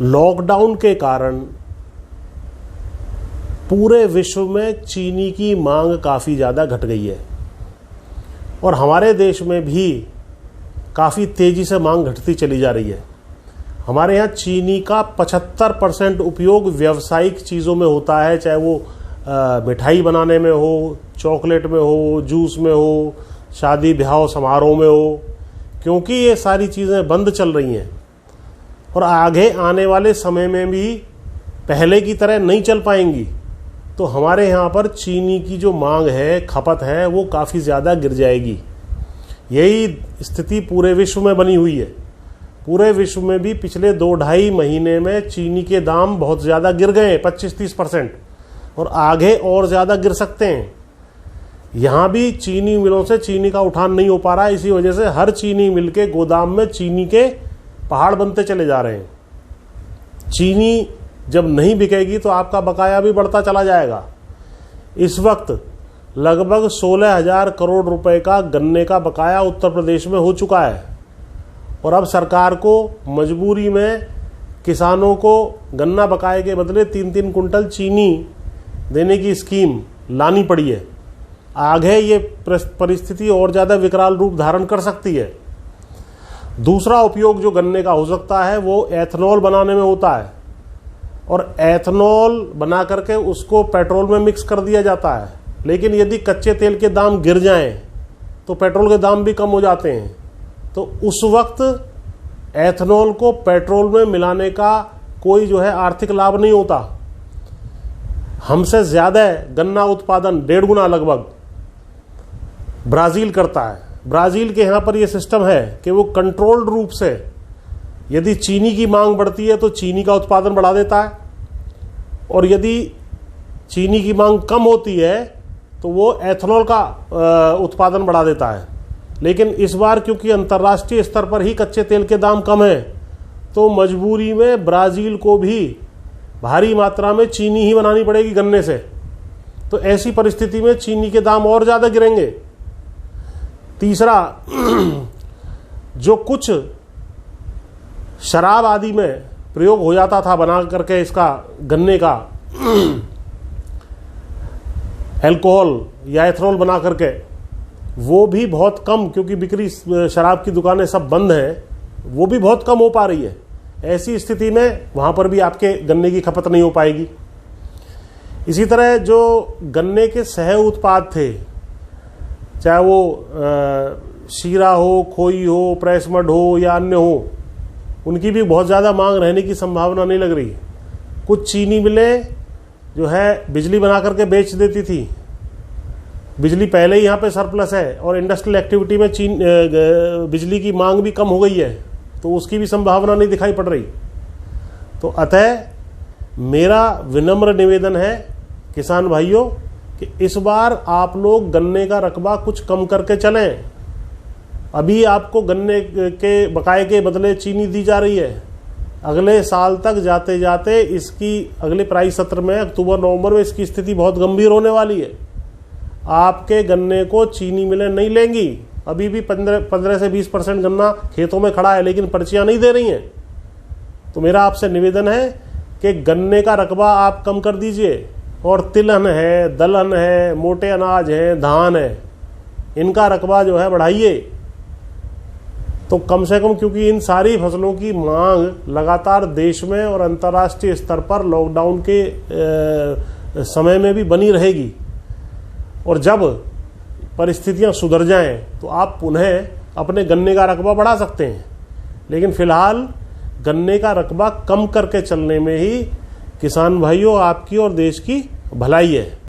Lockdown के कारण पूरे विश्व में चीनी की मांग काफ़ी ज़्यादा घट गई है और हमारे देश में भी काफ़ी तेज़ी से मांग घटती चली जा रही है। हमारे यहाँ चीनी का 75% उपयोग व्यावसायिक चीज़ों में होता है, चाहे वो मिठाई बनाने में हो, चॉकलेट में हो, जूस में हो, शादी ब्याह समारोह में हो, क्योंकि ये सारी चीज़ें बंद चल रही हैं और आगे आने वाले समय में भी पहले की तरह नहीं चल पाएंगी। तो हमारे यहाँ पर चीनी की जो मांग है, खपत है, वो काफ़ी ज़्यादा गिर जाएगी। यही स्थिति पूरे विश्व में बनी हुई है। पूरे विश्व में भी पिछले 2-2.5 महीने में चीनी के दाम बहुत ज़्यादा गिर गए, 25-30%, और आगे और ज़्यादा गिर सकते हैं। यहाँ भी चीनी मिलों से चीनी का उठान नहीं हो पा रहा है, इसी वजह से हर चीनी मिल के गोदाम में चीनी के पहाड़ बनते चले जा रहे हैं। चीनी जब नहीं बिकेगी तो आपका बकाया भी बढ़ता चला जाएगा। इस वक्त लगभग 16,000 करोड़ रुपए का गन्ने का बकाया उत्तर प्रदेश में हो चुका है और अब सरकार को मजबूरी में किसानों को गन्ना बकाये के बदले 3-3 कुंटल चीनी देने की स्कीम लानी पड़ी है। आगे ये परिस्थिति और ज़्यादा विकराल रूप धारण कर सकती है। दूसरा उपयोग जो गन्ने का हो सकता है वो एथनॉल बनाने में होता है और एथनॉल बना करके उसको पेट्रोल में मिक्स कर दिया जाता है। लेकिन यदि कच्चे तेल के दाम गिर जाएं तो पेट्रोल के दाम भी कम हो जाते हैं, तो उस वक्त एथनॉल को पेट्रोल में मिलाने का कोई जो है आर्थिक लाभ नहीं होता। हमसे ज़्यादा गन्ना उत्पादन 1.5 गुना लगभग ब्राज़ील करता है। ब्राज़ील के यहाँ पर यह सिस्टम है कि वो कंट्रोल्ड रूप से यदि चीनी की मांग बढ़ती है तो चीनी का उत्पादन बढ़ा देता है और यदि चीनी की मांग कम होती है तो वो एथनॉल का उत्पादन बढ़ा देता है। लेकिन इस बार क्योंकि अंतर्राष्ट्रीय स्तर पर ही कच्चे तेल के दाम कम हैं तो मजबूरी में ब्राज़ील को भी भारी मात्रा में चीनी ही बनानी पड़ेगी गन्ने से। तो ऐसी परिस्थिति में चीनी के दाम और ज़्यादा गिरेंगे। तीसरा, जो कुछ शराब आदि में प्रयोग हो जाता था बना करके इसका गन्ने का अल्कोहल या एथनॉल बना करके, वो भी बहुत कम, क्योंकि बिक्री शराब की दुकानें सब बंद हैं, वो भी बहुत कम हो पा रही है। ऐसी स्थिति में वहाँ पर भी आपके गन्ने की खपत नहीं हो पाएगी। इसी तरह जो गन्ने के सह उत्पाद थे, चाहे वो शीरा हो, खोई हो, प्रेस मड हो या अन्य हो, उनकी भी बहुत ज़्यादा मांग रहने की संभावना नहीं लग रही। कुछ चीनी मिलें जो है बिजली बना करके बेच देती थी, बिजली पहले ही यहाँ पे सरप्लस है और इंडस्ट्रियल एक्टिविटी में बिजली की मांग भी कम हो गई है, तो उसकी भी संभावना नहीं दिखाई पड़ रही। तो अतः मेरा विनम्र निवेदन है किसान भाइयों कि इस बार आप लोग गन्ने का रकबा कुछ कम करके चलें। अभी आपको गन्ने के बकाये के बदले चीनी दी जा रही है। अगले साल तक जाते जाते इसकी अगले प्राइस सत्र में अक्टूबर-नवंबर में इसकी स्थिति बहुत गंभीर होने वाली है। आपके गन्ने को चीनी मिलें नहीं लेंगी। अभी भी 15 से 20% गन्ना खेतों में खड़ा है लेकिन पर्चियां नहीं दे रही हैं। तो मेरा आपसे निवेदन है कि गन्ने का रकबा आप कम कर दीजिए और तिलहन है, दलहन है, मोटे अनाज है, धान है, इनका रकबा जो है बढ़ाइए। तो कम से कम, क्योंकि इन सारी फसलों की मांग लगातार देश में और अंतर्राष्ट्रीय स्तर पर लॉकडाउन के समय में भी बनी रहेगी और जब परिस्थितियां सुधर जाएं तो आप पुनः अपने गन्ने का रकबा बढ़ा सकते हैं। लेकिन फिलहाल गन्ने का रकबा कम करके चलने में ही किसान भाइयों आपकी और देश की भलाई है।